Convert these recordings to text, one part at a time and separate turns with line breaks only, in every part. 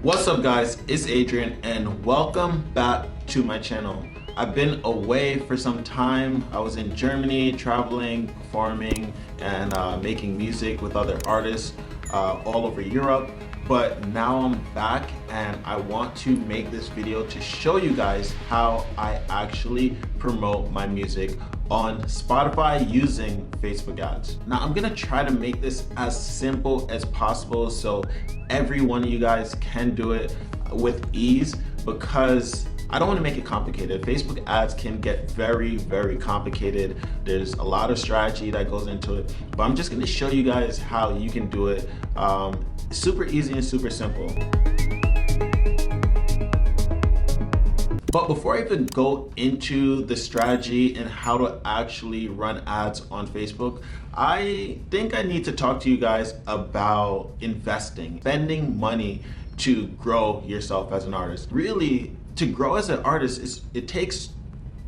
What's up guys, it's Adrian and welcome back to my channel. I've been away for some time. I was in Germany traveling, performing and making music with other artists all over Europe. But now I'm back and I want to make this video to show you guys how I actually promote my music on Spotify using Facebook ads. Now I'm gonna try to make this as simple as possible so every one of you guys can do it with ease, because I don't want to make it complicated. Facebook ads can get very complicated. There's a lot of strategy that goes into it, but I'm just going to show you guys how you can do it super easy and super simple. But before I even go into the strategy and how to actually run ads on Facebook, I think I need to talk to you guys about investing, spending money to grow yourself as an artist. Really, to grow as an artist, it takes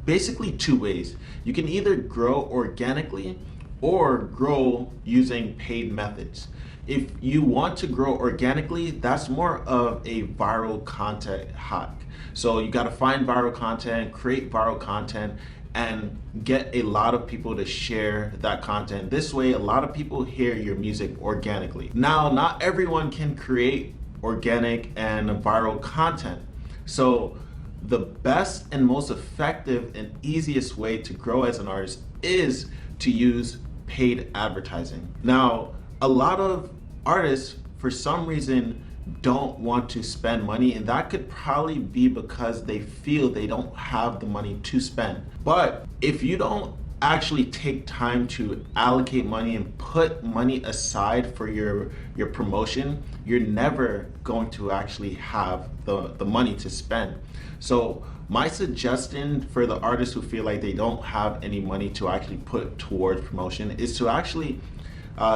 basically two ways. You can either grow organically or grow using paid methods. If you want to grow organically, that's more of a viral content hack. So you got to find viral content, create viral content, and get a lot of people to share that content. This way, a lot of people hear your music organically. Now, not everyone can create organic and viral content. So the best and most effective and easiest way to grow as an artist is to use paid advertising. Now, a lot of artists, for some reason, don't want to spend money, and that could probably be because they feel they don't have the money to spend. But if you don't actually take time to allocate money and put money aside for your promotion, you're never going to actually have the money to spend. So my suggestion for the artists who feel like they don't have any money to actually put towards promotion is to actually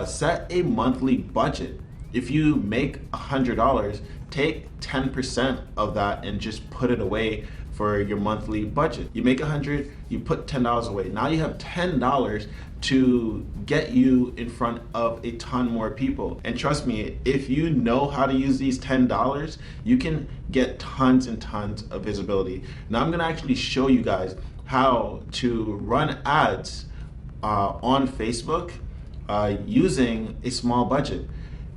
set a monthly budget. If you make $100, take 10% of that and just put it away for your monthly budget. You make 100, you put $10 away. Now you have $10 to get you in front of a ton more people. And trust me, if you know how to use these $10, you can get tons and tons of visibility. Now I'm gonna actually show you guys how to run ads on Facebook using a small budget.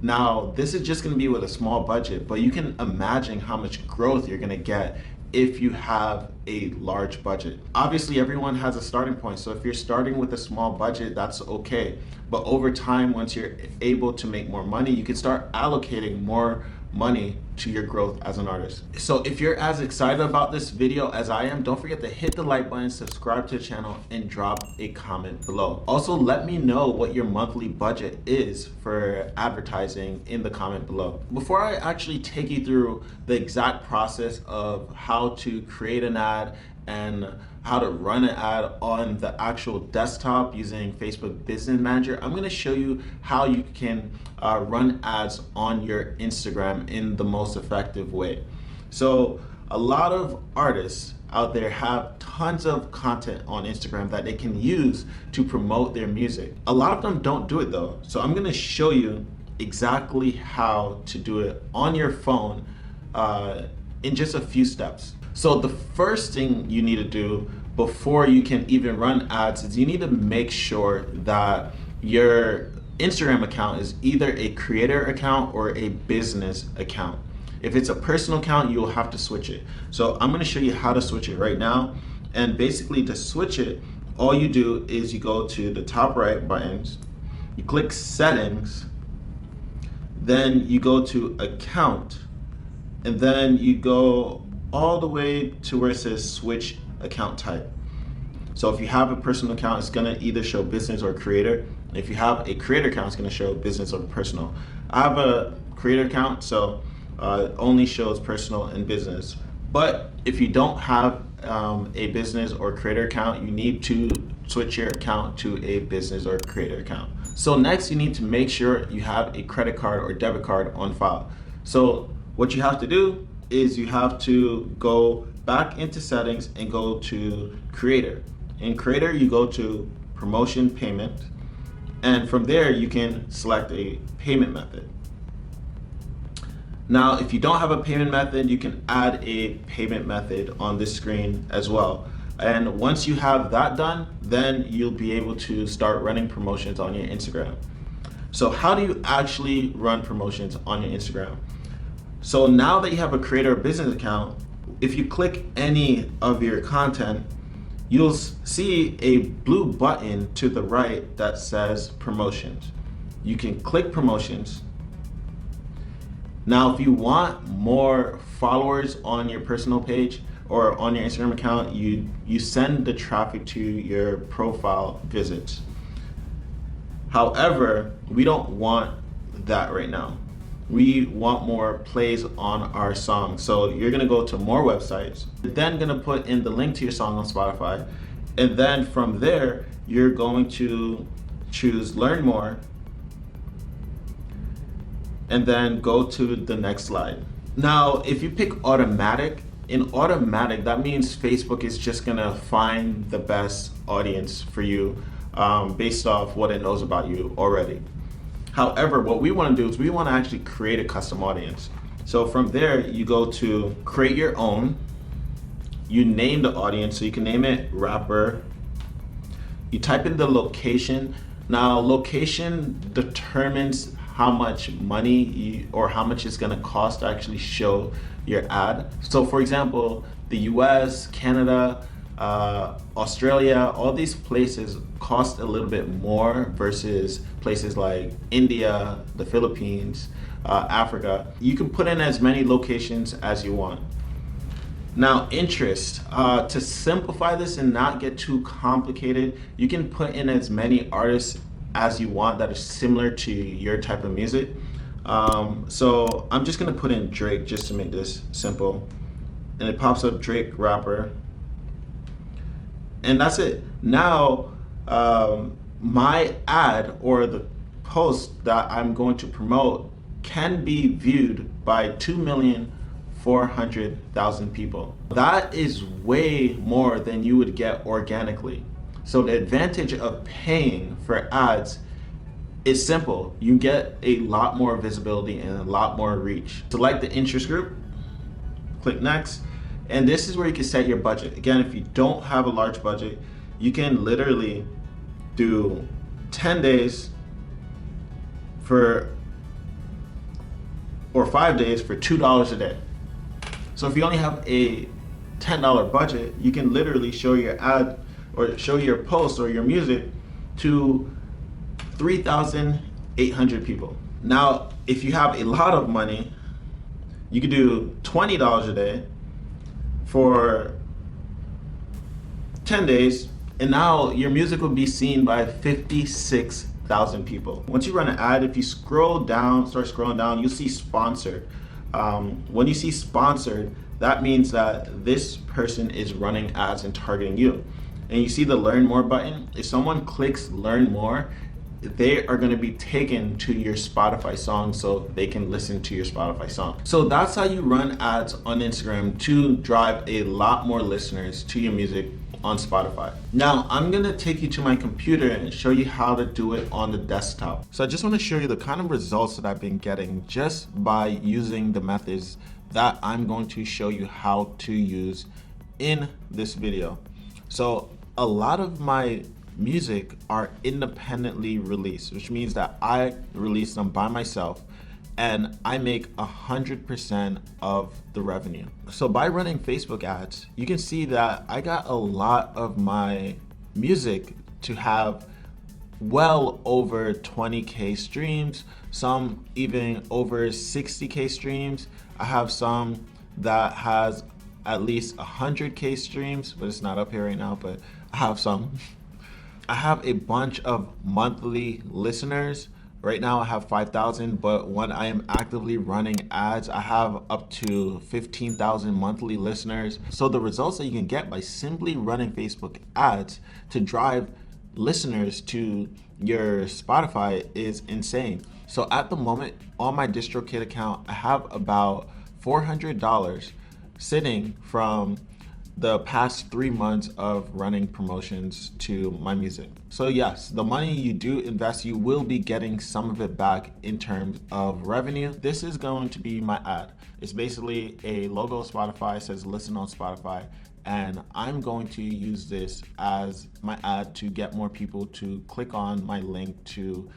Now, this is just gonna be with a small budget, but you can imagine how much growth you're gonna get if you have a large budget. Obviously, everyone has a starting point, so if you're starting with a small budget, that's okay. But over time, once you're able to make more money, you can start allocating more money to your growth as an artist. So if you're as excited about this video as I am, don't forget to hit the like button, subscribe to the channel, and drop a comment below. Also, let me know what your monthly budget is for advertising in the comment below. Before I actually take you through the exact process of how to create an ad and how to run an ad on the actual desktop using Facebook Business Manager, I'm going to show you how you can run ads on your Instagram in the most effective way. So a lot of artists out there have tons of content on Instagram that they can use to promote their music. A lot of them don't do it though. So I'm going to show you exactly how to do it on your phone in just a few steps. So the first thing you need to do before you can even run ads is you need to make sure that your Instagram account is either a creator account or a business account. If it's a personal account, you'll have to switch it. So I'm going to show you how to switch it right now. And basically to switch it, all you do is you go to the top right buttons, you click settings, then you go to account, and then you go all the way to where it says switch account type. So if you have a personal account, it's gonna either show business or creator. If you have a creator account, it's gonna show business or personal. I have a creator account, so it only shows personal and business. But if you don't have a business or creator account, you need to switch your account to a business or creator account. So next, you need to make sure you have a credit card or debit card on file. So what you have to do is you have to go back into settings and go to creator. In creator, you go to promotion payment, and from there you can select a payment method. Now, if you don't have a payment method, you can add a payment method on this screen as well. And once you have that done, then you'll be able to start running promotions on your Instagram. So how do you actually run promotions on your Instagram? So now that you have a creator business account, if you click any of your content, you'll see a blue button to the right that says promotions. You can click promotions. Now, if you want more followers on your personal page or on your Instagram account, you send the traffic to your profile visits. However, we don't want that right now. We want more plays on our song. So you're gonna go to more websites, then gonna put in the link to your song on Spotify. And then from there, you're going to choose learn more and then go to the next slide. Now, if you pick automatic, in automatic, that means Facebook is just gonna find the best audience for you based off what it knows about you already. However, what we wanna do is we wanna actually create a custom audience. So from there, you go to create your own, you name the audience, so you can name it rapper. You type in the location. Now, location determines how much money or how much it's gonna cost to actually show your ad. So for example, the US, Canada, Australia, all these places cost a little bit more versus places like India, the Philippines, Africa. You can put in as many locations as you want. Now, interest. To simplify this and not get too complicated, you can put in as many artists as you want that are similar to your type of music. So I'm just gonna put in Drake just to make this simple. And it pops up Drake rapper. And that's it. Now, my ad or the post that I'm going to promote can be viewed by 2,400,000 people. That is way more than you would get organically. So the advantage of paying for ads is simple. You get a lot more visibility and a lot more reach. Select the interest group, click next, and this is where you can set your budget. Again, if you don't have a large budget, you can literally do 10 days or 5 days for $2 a day. So if you only have a $10 budget, you can literally show your ad or show your post or your music to 3,800 people. Now, if you have a lot of money, you could do $20 a day for 10 days, and now your music will be seen by 56,000 people. Once you run an ad, if you scroll down, start scrolling down, you'll see sponsored. When you see sponsored, that means that this person is running ads and targeting you. And you see the learn more button. If someone clicks learn more, they are going to be taken to your Spotify song so they can listen to your Spotify song. So that's how you run ads on Instagram to drive a lot more listeners to your music on Spotify. Now, I'm going to take you to my computer and show you how to do it on the desktop. So I just want to show you the kind of results that I've been getting just by using the methods that I'm going to show you how to use in this video. So a lot of my music are independently released, which means that I release them by myself and I make 100% of the revenue. So by running Facebook ads, you can see that I got a lot of my music to have well over 20K streams, some even over 60K streams. I have some that has at least 100K streams, but it's not up here right now, but I have some. I have a bunch of monthly listeners. Right now I have 5,000, but when I am actively running ads, I have up to 15,000 monthly listeners. So the results that you can get by simply running Facebook ads to drive listeners to your Spotify is insane. So at the moment on my DistroKid account, I have about $400 sitting from the past 3 months of running promotions to my music. So yes, the money you do invest, you will be getting some of it back in terms of revenue. This is going to be my ad. It's basically a logo of Spotify, says listen on Spotify, and I'm going to use this as my ad to get more people to click on my link to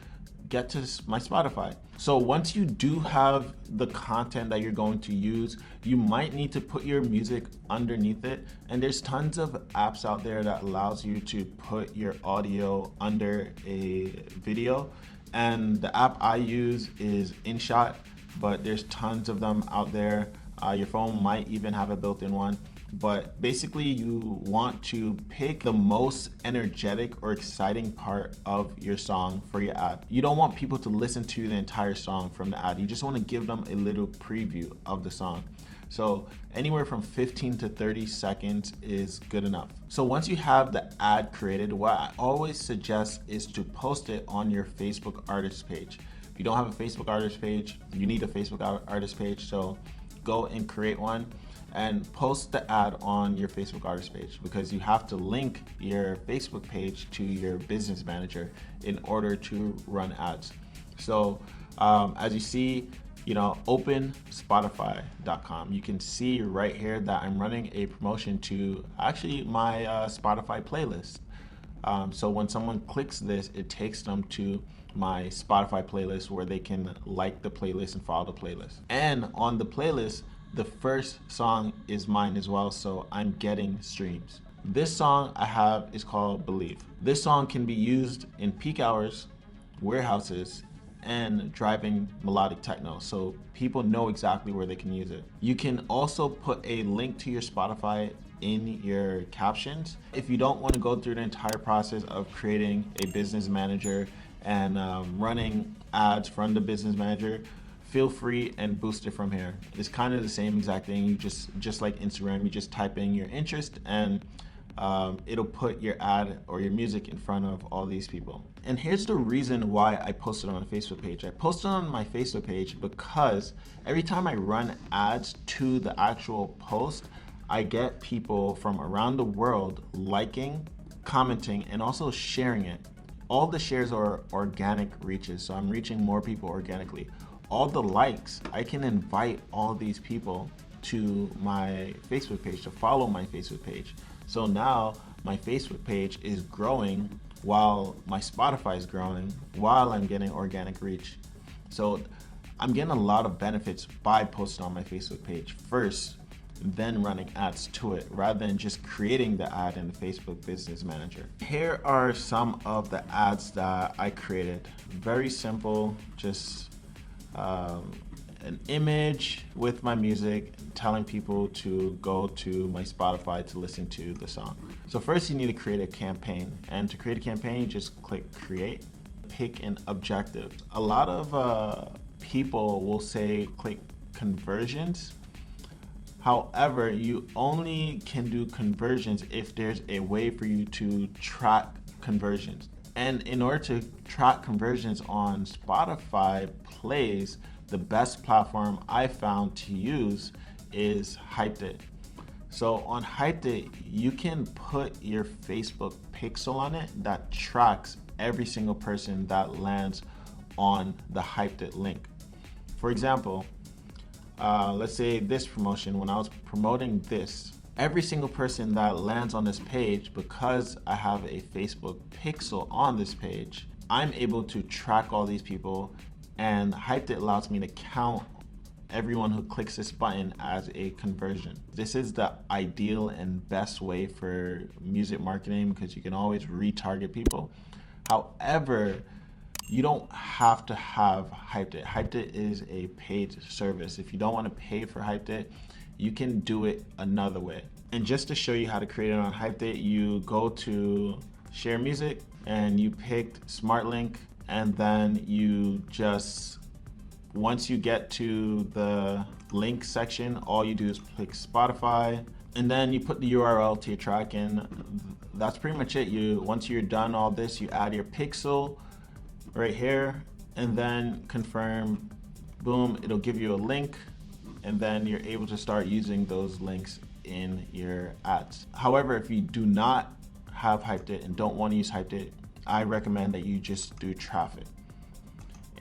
get to my Spotify. So once you do have the content that you're going to use, you might need to put your music underneath it. And there's tons of apps out there that allows you to put your audio under a video. And the app I use is InShot, but there's tons of them out there. Your phone might even have a built-in one. But basically you want to pick the most energetic or exciting part of your song for your ad. You don't want people to listen to the entire song from the ad. You just want to give them a little preview of the song. So anywhere from 15 to 30 seconds is good enough. So once you have the ad created, what I always suggest is to post it on your Facebook artist page. If you don't have a Facebook artist page, you need a Facebook artist page. So go and create one and post the ad on your Facebook artist page, because you have to link your Facebook page to your business manager in order to run ads. So as you see, open Spotify.com. You can see right here that I'm running a promotion to actually my Spotify playlist. So when someone clicks this, it takes them to my Spotify playlist where they can like the playlist and follow the playlist. And on the playlist, the first song is mine as well, so I'm getting streams. This song I have is called Believe. This song can be used in peak hours, warehouses, and driving melodic techno, so people know exactly where they can use it. You can also put a link to your Spotify in your captions. If you don't want to go through the entire process of creating a business manager and running ads from the business manager, feel free and boost it from here. It's kind of the same exact thing. You just like Instagram, you just type in your interest and it'll put your ad or your music in front of all these people. And here's the reason why I posted on a Facebook page. I posted on my Facebook page because every time I run ads to the actual post, I get people from around the world liking, commenting, and also sharing it. All the shares are organic reaches, so I'm reaching more people organically. All the likes, I can invite all these people to my Facebook page, to follow my Facebook page. So now my Facebook page is growing while my Spotify is growing, while I'm getting organic reach. So I'm getting a lot of benefits by posting on my Facebook page first, then running ads to it, rather than just creating the ad in the Facebook Business Manager. Here are some of the ads that I created. Very simple, just an image with my music telling people to go to my Spotify to listen to the song. So first you need to create a campaign, and to create a campaign you just click create, pick an objective. A lot of people will say click conversions. However, you only can do conversions if there's a way for you to track conversions. And in order to track conversions on Spotify plays, the best platform I found to use is Hyped It. So on Hyped It, you can put your Facebook pixel on it that tracks every single person that lands on the Hyped It link. For example, let's say this promotion, when I was promoting this, every single person that lands on this page, because I have a Facebook pixel on this page, I'm able to track all these people, and Hyped It allows me to count everyone who clicks this button as a conversion. This is the ideal and best way for music marketing because you can always retarget people. However, you don't have to have Hyped It. Hyped It is a paid service. If you don't want to pay for Hyped It, you can do it another way. And just to show you how to create it on Hyped It, you go to Share Music and you pick Smart Link, and then you just, once you get to the link section, all you do is click Spotify, and then you put the URL to your track, and that's pretty much it. Once you're done all this, you add your pixel right here, and then confirm, boom, it'll give you a link, and then you're able to start using those links in your ads. However, if you do not have Hyped It and don't want to use Hyped It, I recommend that you just do traffic.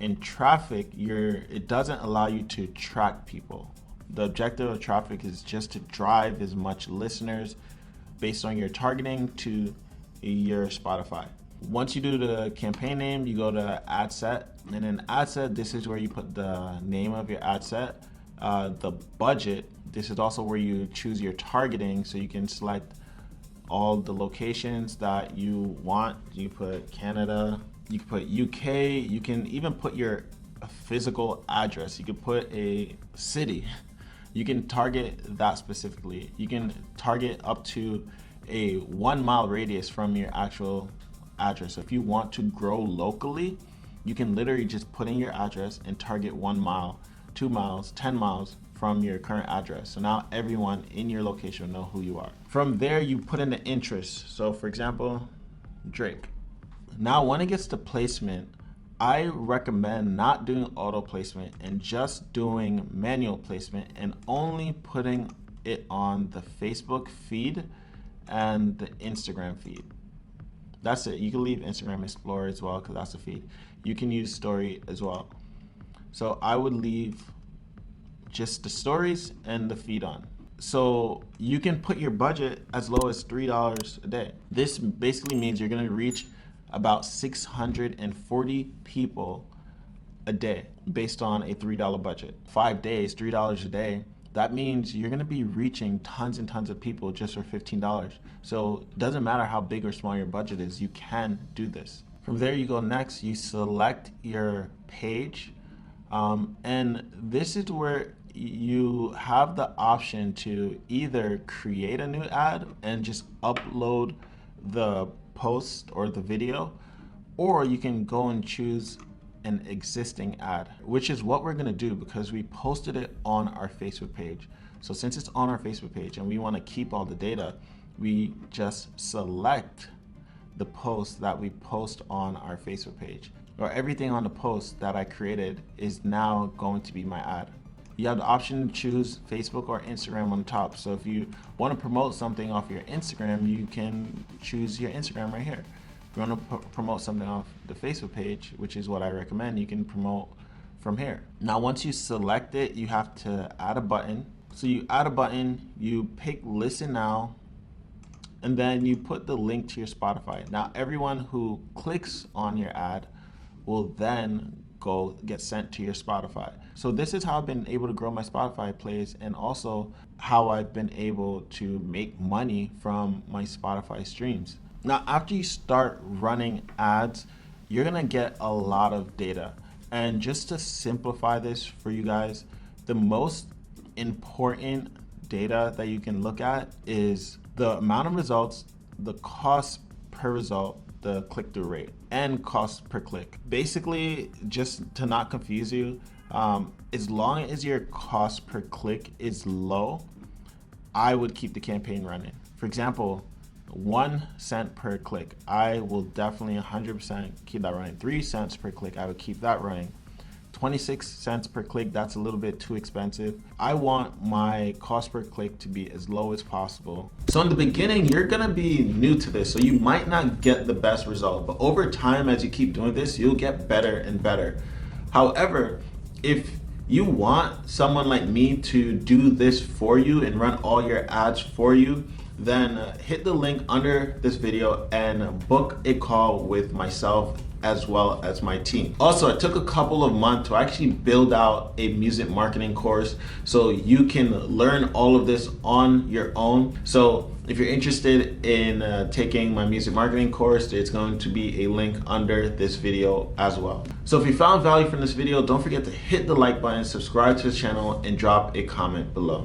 In traffic, it doesn't allow you to track people. The objective of traffic is just to drive as much listeners based on your targeting to your Spotify. Once you do the campaign name, you go to ad set, and in ad set, this is where you put the name of your ad set, the budget. This is also where you choose your targeting, so you can select all the locations that you want. You put Canada, you can put UK, you can even put your physical address. You can put a city. You can target that specifically. You can target up to a 1 mile radius from your actual address. If you want to grow locally, you can literally just put in your address and target 1 mile, 2 miles, 10 miles from your current address. So now everyone in your location will know who you are. From there, you put in the interest. So for example, Drake. Now when it gets to placement, I recommend not doing auto placement and just doing manual placement and only putting it on the Facebook feed and the Instagram feed. That's it. You can leave Instagram Explorer as well because that's the feed. You can use story as well. So I would leave just the stories and the feed on. So you can put your budget as low as $3 a day. This basically means you're gonna reach about 640 people a day based on a $3 budget. 5 days, $3 a day. That means you're gonna be reaching tons and tons of people just for $15. So it doesn't matter how big or small your budget is, you can do this. From there you go next, you select your page. And this is where you have the option to either create a new ad and just upload the post or the video, or you can go and choose an existing ad, which is what we're gonna do because we posted it on our Facebook page. So since it's on our Facebook page and we wanna keep all the data, we just select the post that we post on our Facebook page, or everything on the post that I created is now going to be my ad. You have the option to choose Facebook or Instagram on the top. So if you want to promote something off your Instagram, you can choose your Instagram right here. If you want to promote something off the Facebook page, which is what I recommend, you can promote from here. Now, once you select it, you have to add a button. So you add a button, you pick listen now, and then you put the link to your Spotify. Now, everyone who clicks on your ad will then go get sent to your Spotify. So this is how I've been able to grow my Spotify plays and also how I've been able to make money from my Spotify streams. Now, after you start running ads, you're gonna get a lot of data. And just to simplify this for you guys, the most important data that you can look at is the amount of results, the cost per result, the click-through rate, and cost per click. Basically, just to not confuse you, as long as your cost per click is low, I would keep the campaign running. For example, 1 cent per click, I will definitely 100% keep that running. 3 cents per click, I would keep that running. 26 cents per click, that's a little bit too expensive. I want my cost per click to be as low as possible. So in the beginning, you're gonna be new to this, so you might not get the best result, but over time, as you keep doing this, you'll get better and better. However, if you want someone like me to do this for you and run all your ads for you, then hit the link under this video and book a call with myself as well as my team. Also, it took a couple of months to actually build out a music marketing course so you can learn all of this on your own. So if you're interested in taking my music marketing course, there's going to be a link under this video as well. So if you found value from this video, don't forget to hit the like button, subscribe to the channel, and drop a comment below.